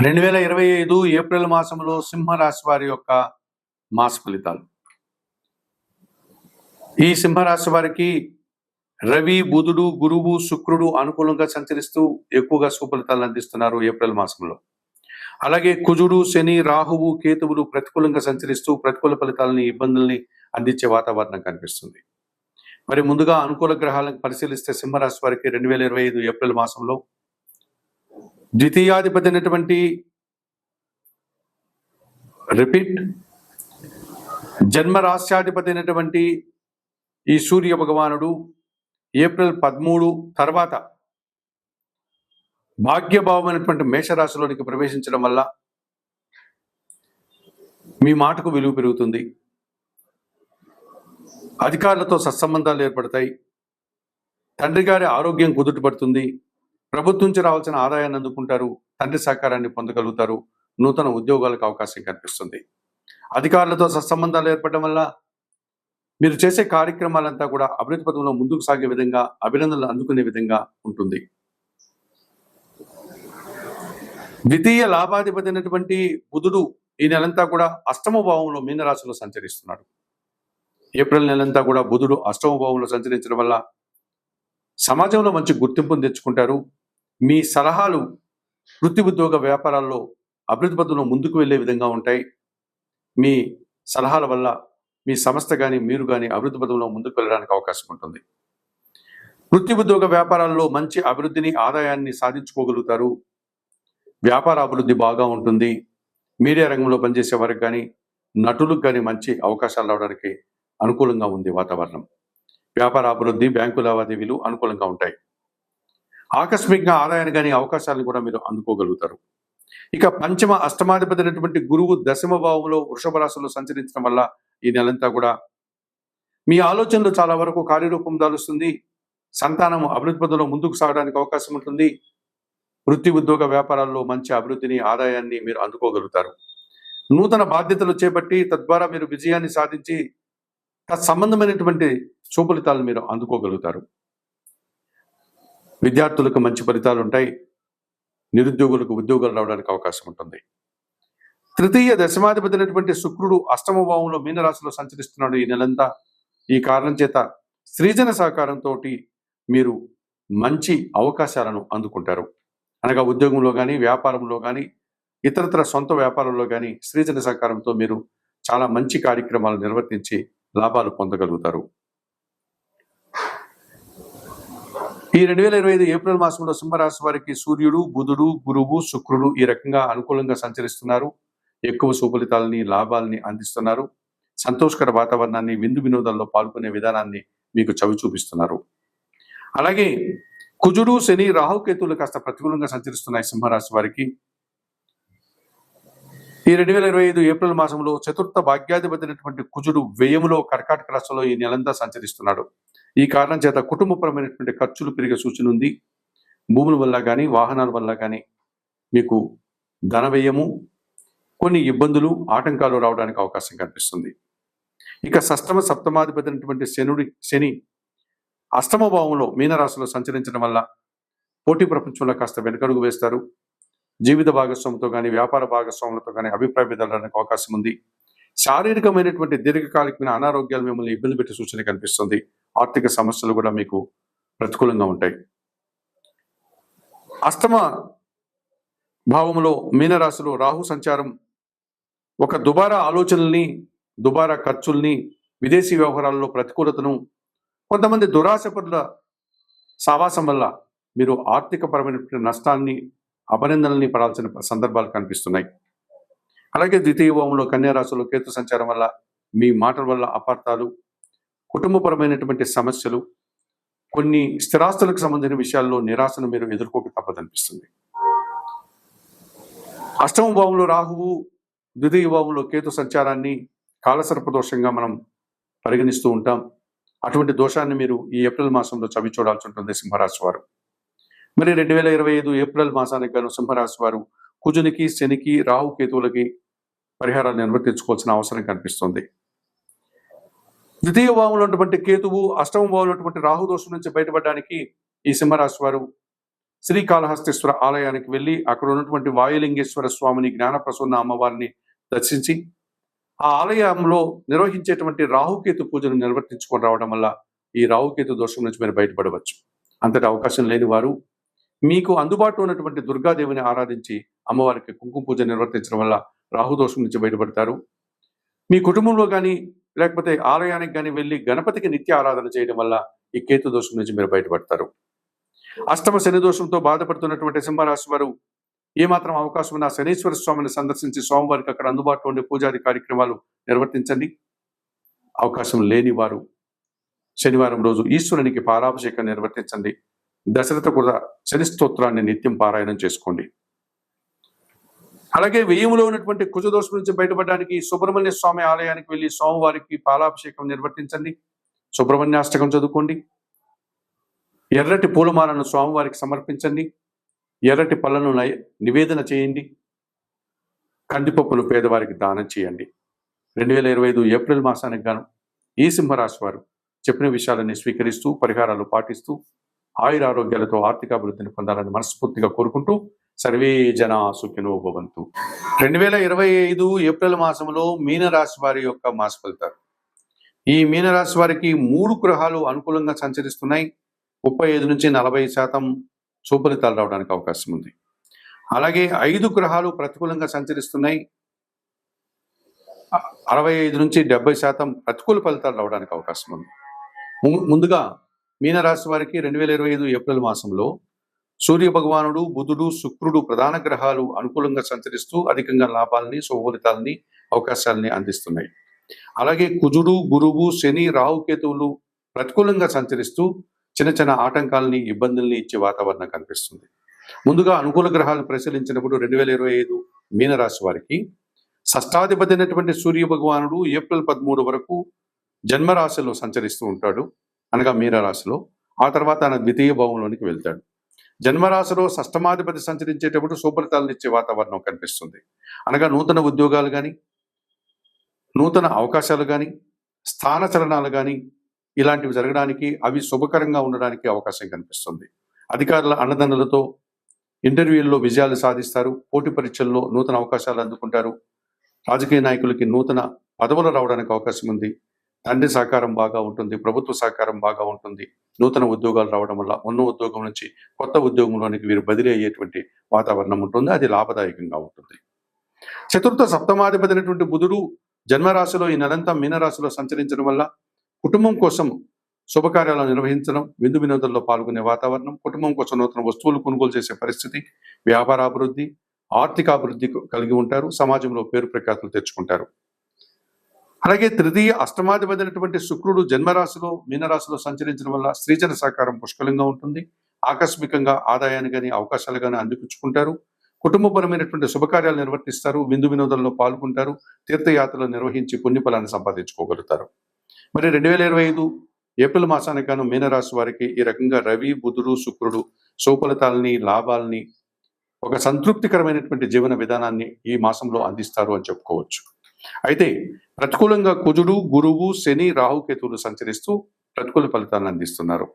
2025 April మాసంలో సింహరాశి వారి యొక్క మాస ఫలితాలు. ఈ సింహరాశి వారికి రవి, బుధుడు, గురువు, శుక్రుడు అనుకూలంగా సంచరిస్తూ ఎక్కువగా సుఫలితాలను అందిస్తున్నారు ఏప్రిల్ మాసంలో. అలాగే కుజుడు, శని, రాహువు, కేతువులు ప్రతికూలంగా సంచరిస్తూ ప్రతికూల ఫలితాలని, ఇబ్బందుల్ని అందించే వాతావరణం కనిపిస్తుంది. మరి ముందుగా అనుకూల గ్రహాలను పరిశీలిస్తే సింహరాశి వారికి 2025 ఏప్రిల్ మాసంలో ద్వితీయాధిపతి అయినటువంటి జన్మరాశ్యాధిపతి అయినటువంటి ఈ సూర్య భగవానుడు ఏప్రిల్ 13 తర్వాత భాగ్యభావమైనటువంటి మేషరాశిలోనికి ప్రవేశించడం వల్ల మీ మాటకు విలువ పెరుగుతుంది. అధికారులతో సత్సంబంధాలు ఏర్పడతాయి. తండ్రి గారి ఆరోగ్యం కుదుటపడుతుంది. ప్రభుత్వం నుంచి రావాల్సిన ఆదాయాన్ని అందుకుంటారు. తండ్రి సహకారాన్ని పొందగలుగుతారు. నూతన ఉద్యోగాలకు అవకాశం కనిపిస్తుంది. అధికారులతో సత్సంబంధాలు ఏర్పడడం వల్ల మీరు చేసే కార్యక్రమాలంతా కూడా అభివృద్ధి పథంలో ముందుకు సాగే విధంగా, అభినందనలు అందుకునే విధంగా ఉంటుంది. ద్వితీయ లాభాధిపతి అయినటువంటి బుధుడు ఈ నెలంతా కూడా అష్టమ భావంలో మీనరాశిలో సంచరిస్తున్నాడు. ఏప్రిల్ నెలంతా కూడా బుధుడు అష్టమ భావంలో సంచరించడం వల్ల సమాజంలో మంచి గుర్తింపును తెచ్చుకుంటారు. మీ సలహాలు వృత్తి, ఉద్యోగ, వ్యాపారాల్లో అభివృద్ధి పథంలో ముందుకు వెళ్ళే విధంగా ఉంటాయి. మీ సలహాల వల్ల మీ సంస్థ కానీ, మీరు కానీ అభివృద్ధి పథంలో ముందుకు వెళ్ళడానికి అవకాశం ఉంటుంది. వృత్తి, ఉద్యోగ, వ్యాపారాల్లో మంచి అభివృద్ధిని, ఆదాయాన్ని సాధించుకోగలుగుతారు. వ్యాపార అభివృద్ధి బాగా ఉంటుంది. మీడియా రంగంలో పనిచేసే వారికి కానీ, నటులకు కానీ మంచి అవకాశాలు రావడానికి అనుకూలంగా ఉంది వాతావరణం. వ్యాపార అభివృద్ధి, బ్యాంకు లావాదేవీలు అనుకూలంగా ఉంటాయి. ఆకస్మికంగా ఆదాయాన్ని కానీ, అవకాశాలను కూడా మీరు అందుకోగలుగుతారు. ఇక పంచమ అష్టమాధిపతి అయినటువంటి గురువు దశమ భావంలో వృషభ రాశిలో సంచరించడం వల్ల ఈ నెలంతా కూడా మీ ఆలోచనలు చాలా వరకు కార్యరూపం దాలుస్తుంది. సంతానం అభివృద్ధి పథంలో ముందుకు సాగడానికి అవకాశం ఉంటుంది. వృత్తి, ఉద్యోగ, వ్యాపారాల్లో మంచి అభివృద్ధిని, ఆదాయాన్ని మీరు అందుకోగలుగుతారు. నూతన బాధ్యతలు చేపట్టి తద్వారా మీరు విజయాన్ని సాధించి తత్సంబంధమైనటువంటి సుఫలితాలను మీరు అందుకోగలుగుతారు. విద్యార్థులకు మంచి ఫలితాలు ఉంటాయి. నిరుద్యోగులకు ఉద్యోగాలు రావడానికి అవకాశం ఉంటుంది. తృతీయ దశమాధిపతి అయినటువంటి శుక్రుడు అష్టమ భావంలో మీనరాశిలో సంచరిస్తున్నాడు ఈ నెలంతా. ఈ కారణం చేత స్త్రీజన సహకారంతో మీరు మంచి అవకాశాలను అందుకుంటారు. అనగా ఉద్యోగంలో కానీ, వ్యాపారంలో కానీ, ఇతరత్ర సొంత వ్యాపారంలో కానీ స్త్రీజన సహకారంతో మీరు చాలా మంచి కార్యక్రమాలు నిర్వర్తించి లాభాలు పొందగలుగుతారు. ఈ 2025 ఏప్రిల్ మాసంలో సింహరాశి వారికి సూర్యుడు, బుధుడు, గురువు, శుక్రుడు ఈ రకంగా అనుకూలంగా సంచరిస్తున్నారు. ఎక్కువ సుఫలితాలని, లాభాలని అందిస్తున్నారు. సంతోషకర వాతావరణాన్ని, విందు వినోదాల్లో పాల్గొనే విధానాన్ని మీకు చవి చూపిస్తున్నారు. అలాగే కుజుడు, శని, రాహుకేతువులు కాస్త ప్రతికూలంగా సంచరిస్తున్నాయి సింహరాశి వారికి. ఈ 2025 ఏప్రిల్ మాసంలో చతుర్థ భాగ్యాధిపతి అయినటువంటి కుజుడు వ్యయములో కర్కాటక రాశిలో ఈ నెలంతా సంచరిస్తున్నాడు. ఈ కారణం చేత కుటుంబపరమైనటువంటి ఖర్చులు పెరిగే సూచన ఉంది. భూముల వల్ల కానీ, వాహనాల వల్ల కానీ మీకు ధన వ్యయము, కొన్ని ఇబ్బందులు, ఆటంకాలు రావడానికి అవకాశం కనిపిస్తుంది. ఇక సప్తమాధిపతి అయినటువంటి శని అష్టమ భావంలో మీనరాశిలో సంచరించడం వల్ల పోటీ ప్రపంచంలో కాస్త వెనకడుగు వేస్తారు. జీవిత భాగస్వామితో కానీ, వ్యాపార భాగస్వాములతో కానీ అభిప్రాయ భేదాలకు అవకాశం ఉంది. శారీరకమైనటువంటి దీర్ఘకాలికమైన అనారోగ్యాలు మిమ్మల్ని ఇబ్బంది పెట్టే సూచన కనిపిస్తుంది. ఆర్థిక సమస్యలు కూడా మీకు ప్రతికూలంగా ఉంటాయి. అష్టమ భావంలో మీనరాశిలో రాహు సంచారం ఒక దుబారా ఆలోచనల్ని, దుబారా ఖర్చుల్ని, విదేశీ వ్యవహారాల్లో ప్రతికూలతను, కొంతమంది దురాశపరుల సావాసం వల్ల మీరు ఆర్థిక పరమైనటువంటి నష్టాన్ని, అభినందనల్ని పడాల్సిన సందర్భాలు కనిపిస్తున్నాయి. అలాగే ద్వితీయ భావంలో కన్యా రాశిలో కేతు సంచారం వల్ల మీ మాటల వల్ల అపార్థాలు, కుటుంబపరమైనటువంటి సమస్యలు, కొన్ని స్థిరాస్తులకు సంబంధించిన విషయాల్లో నిరాశను మీరు ఎదుర్కోక తప్పదనిపిస్తుంది. అష్టమ భావంలో రాహువు, ద్వితీయ భావంలో కేతు సంచారాన్ని కాలసర్ప దోషంగా మనం పరిగణిస్తూ ఉంటాం. అటువంటి దోషాన్ని మీరు ఈ ఏప్రిల్ మాసంలో చవి చూడాల్సి ఉంటుంది సింహరాశి వారు. మరి 2025 ఏప్రిల్ మాసానికి గాను సింహరాశి వారు కుజునికి, శనికి, రాహుకేతువులకి పరిహారాలు నిర్వర్తించుకోవాల్సిన అవసరం కనిపిస్తుంది. ద్వితీయ భావంలో ఉన్నటువంటి కేతువు, అష్టమ భావంలో ఉన్నటువంటి రాహు దోషం నుంచి బయటపడడానికి ఈ సింహరాశి వారు శ్రీకాళహస్తీశ్వర ఆలయానికి వెళ్ళి అక్కడ ఉన్నటువంటి వాయులింగేశ్వర స్వామిని, జ్ఞానప్రసన్న అమ్మవారిని దర్శించి ఆ ఆలయంలో నిర్వహించేటువంటి రాహుకేతు పూజను నిర్వర్తించుకొని రావడం వల్ల ఈ రాహుకేతు దోషం నుంచి మీరు బయటపడవచ్చు. అంతటి అవకాశం లేని వారు మీకు అందుబాటులో ఉన్నటువంటి దుర్గాదేవిని ఆరాధించి అమ్మవారికి కుంకుమ పూజ నిర్వర్తించడం వల్ల రాహుదోషం నుంచి బయటపడతారు. మీ కుటుంబంలో కానీ లేకపోతే ఆలయానికి కానీ వెళ్ళి గణపతికి నిత్య ఆరాధన చేయడం వల్ల ఈ కేతు దోషం నుంచి మీరు బయటపడతారు. అష్టమ శని దోషంతో బాధపడుతున్నటువంటి సింహరాశి వారు ఏమాత్రం అవకాశం ఉన్న శనీశ్వర స్వామిని సందర్శించి స్వామివారికి అక్కడ అందుబాటులో ఉండే పూజాది కార్యక్రమాలు నిర్వర్తించండి. అవకాశం లేని వారు శనివారం రోజు ఈశ్వరునికి పాలాభిషేకం నిర్వర్తించండి. దశరథ కూడా శని స్తోత్రాన్ని నిత్యం పారాయణం చేసుకోండి. అలాగే వ్యయములో ఉన్నటువంటి కుజదోషం నుంచి బయటపడడానికి సుబ్రహ్మణ్య స్వామి ఆలయానికి వెళ్ళి స్వామివారికి పాలాభిషేకం నిర్వర్తించండి. సుబ్రహ్మణ్యాష్టకం చదువుకోండి. ఎర్రటి పూలమాలను స్వామివారికి సమర్పించండి. ఎర్రటి పళ్ళను నివేదన చేయండి. కందిపప్పును పేదవారికి దానం చేయండి. 2025 ఏప్రిల్ మాసానికి గాను ఈ సింహరాశి వారు చెప్పిన విషయాలన్నీ స్వీకరిస్తూ పరిహారాలు పాటిస్తూ ఆయురారోగ్యాలతో ఆర్థిక అభివృద్ధిని పొందాలని మనస్ఫూర్తిగా కోరుకుంటూ సర్వే జనా సుఖినో భవంతు. 2025 ఏప్రిల్ మాసంలో మీనరాశి వారి యొక్క మాస ఫలితాలు. ఈ మీనరాశి వారికి 3 గ్రహాలు అనుకూలంగా సంచరిస్తున్నాయి. 35 నుంచి 40% సుఫలితాలు రావడానికి అవకాశం ఉంది. అలాగే 5 గ్రహాలు ప్రతికూలంగా సంచరిస్తున్నాయి. 65 నుంచి 70% ప్రతికూల ఫలితాలు రావడానికి అవకాశం ఉంది. ముందుగా మీనరాశి వారికి 2025 ఏప్రిల్ మాసంలో సూర్య భగవానుడు, బుధుడు, శుక్రుడు ప్రధాన గ్రహాలు అనుకూలంగా సంచరిస్తూ అధికంగా లాభాలని, శుభఫలితాలని, అవకాశాలని అందిస్తున్నాయి. అలాగే కుజుడు, గురువు, శని, రాహుకేతువులు ప్రతికూలంగా సంచరిస్తూ చిన్న చిన్న ఆటంకాలని, ఇబ్బందుల్ని ఇచ్చే వాతావరణం కనిపిస్తుంది. ముందుగా అనుకూల గ్రహాలను పరిశీలించినప్పుడు 2025 మీనరాశి వారికి షష్టాధిపతి అయినటువంటి సూర్య భగవానుడు ఏప్రిల్ 13 వరకు జన్మరాశిలో సంచరిస్తూ ఉంటాడు, అనగా మీనరాశిలో. ఆ తర్వాత ఆయన ద్వితీయ భావంలోనికి వెళ్తాడు. జన్మరాశిలో షష్టమాధిపతి సంచరించేటప్పుడు శుభఫలితాలను ఇచ్చే వాతావరణం కనిపిస్తుంది. అనగా నూతన ఉద్యోగాలు కానీ, నూతన అవకాశాలు కానీ, స్థానచలనాలు కానీ ఇలాంటివి జరగడానికి, అవి శుభకరంగా ఉండడానికి అవకాశం కనిపిస్తుంది. అధికారుల అండదండలతో ఇంటర్వ్యూల్లో విజయాలు సాధిస్తారు. పోటీ పరీక్షల్లో నూతన అవకాశాలు అందుకుంటారు. రాజకీయ నాయకులకి నూతన పదవులు రావడానికి అవకాశం ఉంది. తండ్రి సహకారం బాగా ఉంటుంది. ప్రభుత్వ సహకారం బాగా ఉంటుంది. నూతన ఉద్యోగాలు రావడం వల్ల ఉన్న ఉద్యోగం నుంచి కొత్త ఉద్యోగంలోనికి వీరు బదిలీ అయ్యేటువంటి వాతావరణం ఉంటుంది. అది లాభదాయకంగా ఉంటుంది. చతుర్థ సప్తమాధిపతి అయినటువంటి బుధుడు జన్మరాశిలో ఈ నెలంతా మీనరాశిలో సంచరించడం వల్ల కుటుంబం కోసం శుభకార్యాలను నిర్వహించడం, విందు వినోదాల్లో పాల్గొనే వాతావరణం, కుటుంబం కోసం నూతన వస్తువులు కొనుగోలు చేసే పరిస్థితి, వ్యాపారాభివృద్ధి, ఆర్థికాభివృద్ధి కలిగి ఉంటారు. సమాజంలో పేరు ప్రఖ్యాతులు తెచ్చుకుంటారు. అలాగే తృతీయ అష్టమాధిపతి అయినటువంటి శుక్రుడు జన్మరాశిలో మీనరాశిలో సంచరించడం వల్ల స్త్రీజన సహకారం పుష్కలంగా ఉంటుంది. ఆకస్మికంగా ఆదాయాన్ని కానీ అవకాశాలు కానీ అందిపుచ్చుకుంటారు. కుటుంబపరమైనటువంటి శుభకార్యాలు నిర్వర్తిస్తారు. విందు వినోదాల్లో పాల్గొంటారు. తీర్థయాత్రలు నిర్వహించి పుణ్యఫలాన్ని సంపాదించుకోగలుగుతారు. మరి 2025 ఏప్రిల్ మాసానికి గాను మీనరాశి వారికి ఈ రకంగా రవి, బుధుడు, శుక్రుడు శుభఫలితాలని, లాభాలని, ఒక సంతృప్తికరమైనటువంటి జీవన విధానాన్ని ఈ మాసంలో అందిస్తారు అని చెప్పుకోవచ్చు. అయితే ప్రతికూలంగా కుజుడు, గురువు, శని, రాహుకేతువులు సంచరిస్తూ ప్రతికూల ఫలితాలను అందిస్తున్నారు.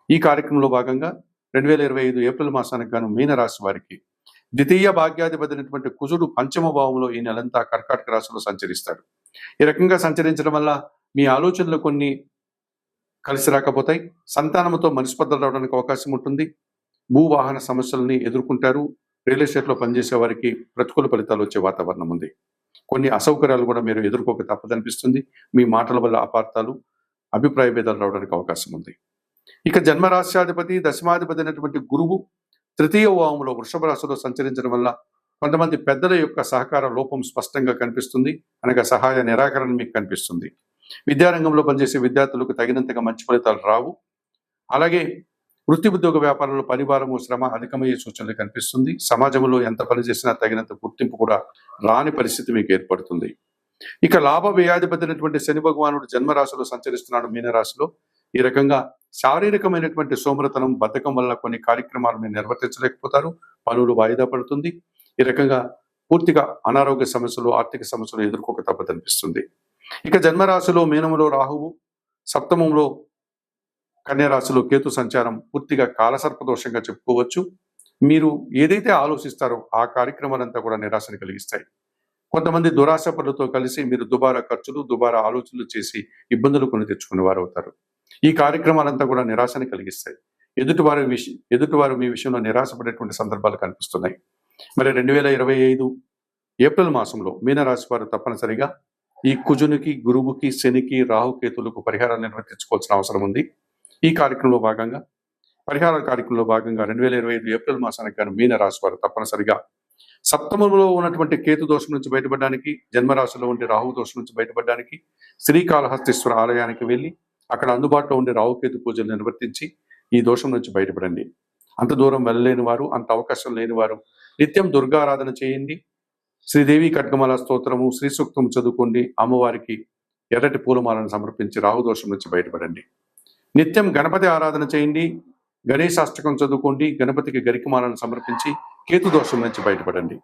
ఈ కార్యక్రమంలో భాగంగా 2025 ఏప్రిల్ మాసానికి గాను మీనరాశి వారికి ద్వితీయ భాగ్యాధిపతి అయినటువంటి కుజుడు పంచమ భావంలో ఈ నెలంతా కర్కాటక రాశిలో సంచరిస్తాడు. ఈ రకంగా సంచరించడం వల్ల మీ ఆలోచనలు కొన్ని కలిసి రాకపోతాయి. సంతానంతో మనస్పర్ధలు రావడానికి అవకాశం ఉంటుంది. భూవాహన సమస్యలని ఎదుర్కొంటారు. రియల్ ఎస్టేట్లో పనిచేసే వారికి ప్రతికూల ఫలితాలు వచ్చే వాతావరణం ఉంది. కొన్ని అసౌకర్యాలు కూడా మీరు ఎదుర్కోక తప్పదనిపిస్తుంది. మీ మాటల వల్ల అపార్థాలు, అభిప్రాయ భేదాలు రావడానికి అవకాశం ఉంది. ఇక జన్మరాశ్యాధిపతి, దశమాధిపతి అయినటువంటి గురువు తృతీయ భావంలో వృషభ రాశిలో సంచరించడం వల్ల కొంతమంది పెద్దల యొక్క సహకార లోపం స్పష్టంగా కనిపిస్తుంది. అనగా సహాయ నిరాకరణ మీకు కనిపిస్తుంది. విద్యారంగంలో పనిచేసే విద్యార్థులకు తగినంతగా మంచి ఫలితాలు రావు. అలాగే వృత్తి ఉద్యోగ వ్యాపారంలో పరివారము, శ్రమ అధికమయ్యే సూచనలు కనిపిస్తుంది. సమాజంలో ఎంత పని చేసినా తగినంత గుర్తింపు కూడా రాని పరిస్థితి మీకు ఏర్పడుతుంది. ఇక లాభ వ్యయాధిపతి అయినటువంటి శని భగవానుడు జన్మరాశిలో సంచరిస్తున్నాడు మీనరాశిలో. ఈ రకంగా శారీరకమైనటువంటి సోమరతనం, బద్ధకం వల్ల కొన్ని కార్యక్రమాలు మీరు నిర్వర్తించలేకపోతారు. పనులు వాయిదా పడుతుంది. ఈ రకంగా పూర్తిగా అనారోగ్య సమస్యలు, ఆర్థిక సమస్యలు ఎదుర్కోక తప్పదనిపిస్తుంది. ఇక జన్మరాశిలో మీనములో రాహువు, సప్తమంలో కన్యరాశిలో కేతు సంచారం పూర్తిగా కాలసర్పదోషంగా చెప్పుకోవచ్చు. మీరు ఏదైతే ఆలోచిస్తారో ఆ కార్యక్రమాలంతా కూడా నిరాశను కలిగిస్తాయి. కొంతమంది దురాశ పనులతో కలిసి మీరు దుబారా ఖర్చులు, దుబారా ఆలోచనలు చేసి ఇబ్బందులు కొని తెచ్చుకునే వారవుతారు. ఈ కార్యక్రమాలంతా కూడా నిరాశని కలిగిస్తాయి. ఎదుటివారు మీ విషయంలో నిరాశపడేటువంటి సందర్భాలు కనిపిస్తున్నాయి. మరి 2025 ఏప్రిల్ మాసంలో మీనరాశి వారు తప్పనిసరిగా ఈ కుజునికి, గురువుకి, శనికి, రాహుకేతులకు పరిహారాలు నిర్వర్తించుకోవాల్సిన అవసరం ఉంది. ఈ కార్యక్రమంలో భాగంగా పరిహార కార్యక్రమంలో భాగంగా 2025 ఏప్రిల్ మాసానికి గాను మీనరాశి వారు తప్పనిసరిగా సప్తమంలో ఉన్నటువంటి కేతు దోషం నుంచి బయటపడడానికి, జన్మరాశిలో ఉండే రాహు దోషం నుంచి బయటపడడానికి శ్రీకాళహస్తీశ్వర ఆలయానికి వెళ్ళి అక్కడ అందుబాటులో ఉండే రాహుకేతు పూజలు నిర్వర్తించి ఈ దోషం నుంచి బయటపడండి. అంత దూరం వెళ్ళలేని వారు, అంత అవకాశం లేని వారు నిత్యం దుర్గారాధన చేయండి. శ్రీదేవి ఖడ్గమాల స్తోత్రము, శ్రీ సూక్తం చదువుకోండి. అమ్మవారికి ఎర్రటి పూలమాలను సమర్పించి రాహుదోషం నుంచి బయటపడండి. నిత్యం గణపతి ఆరాధన చేయండి. గణేశాష్టకం చదువుకోండి. గణపతికి గరికమాలను సమర్పించి కేతు దోషం నుంచి బయటపడండి.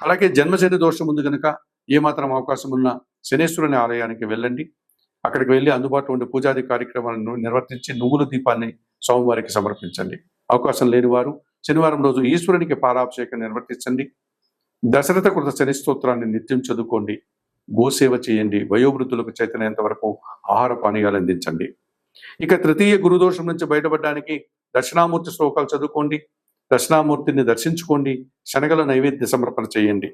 అలాగే జన్మశని దోషం ఉంది కనుక ఏమాత్రం అవకాశం ఉన్న శనేశ్వరుని ఆలయానికి వెళ్ళండి. అక్కడికి వెళ్ళి అందుబాటులో ఉండే పూజాది కార్యక్రమాలను నిర్వర్తించి నువ్వుల దీపాన్ని స్వామివారికి సమర్పించండి. అవకాశం లేని వారు శనివారం రోజు ఈశ్వరునికి పాలాభిషేకం నిర్వర్తించండి. దశరథ కృత శని స్తోత్రాన్ని నిత్యం చదువుకోండి. గోసేవ చేయండి. వయోవృద్ధులకు చైతన్యంత వరకు ఆహార పానీయాలు అందించండి. ఇక తృతీయ గురుదోషం నుంచి బయటపడడానికి దక్షిణామూర్తి శ్లోకాలు చదువుకోండి. దక్షిణామూర్తిని దర్శించుకోండి. శనగల నైవేద్య సమర్పణ చేయండి.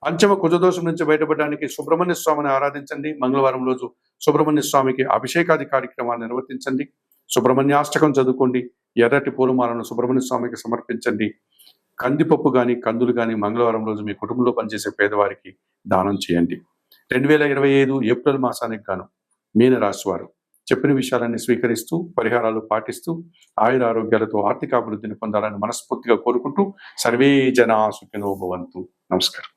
పంచమ కుజదోషం నుంచి బయటపడడానికి సుబ్రహ్మణ్య స్వామిని ఆరాధించండి. మంగళవారం రోజు సుబ్రహ్మణ్య స్వామికి అభిషేకాది కార్యక్రమాలు నిర్వర్తించండి. సుబ్రహ్మణ్యాష్టకం చదువుకోండి. ఎర్రటి పూలమాలను సుబ్రహ్మణ్య స్వామికి సమర్పించండి. కందిపప్పు కానీ, కందులు కానీ మంగళవారం రోజు మీ కుటుంబంలో పనిచేసే పేదవారికి దానం చేయండి. 2025 ఏప్రిల్ మాసానికి గాను మీనరాశి వారు చెప్పిన విషయాలన్నీ స్వీకరిస్తూ, పరిహారాలు పాటిస్తూ, ఆయుర ఆరోగ్యాలతో ఆర్థిక అభివృద్ధిని పొందాలని మనస్ఫూర్తిగా కోరుకుంటూ సర్వే జనా సుఖినో భవంతు. నమస్కారం.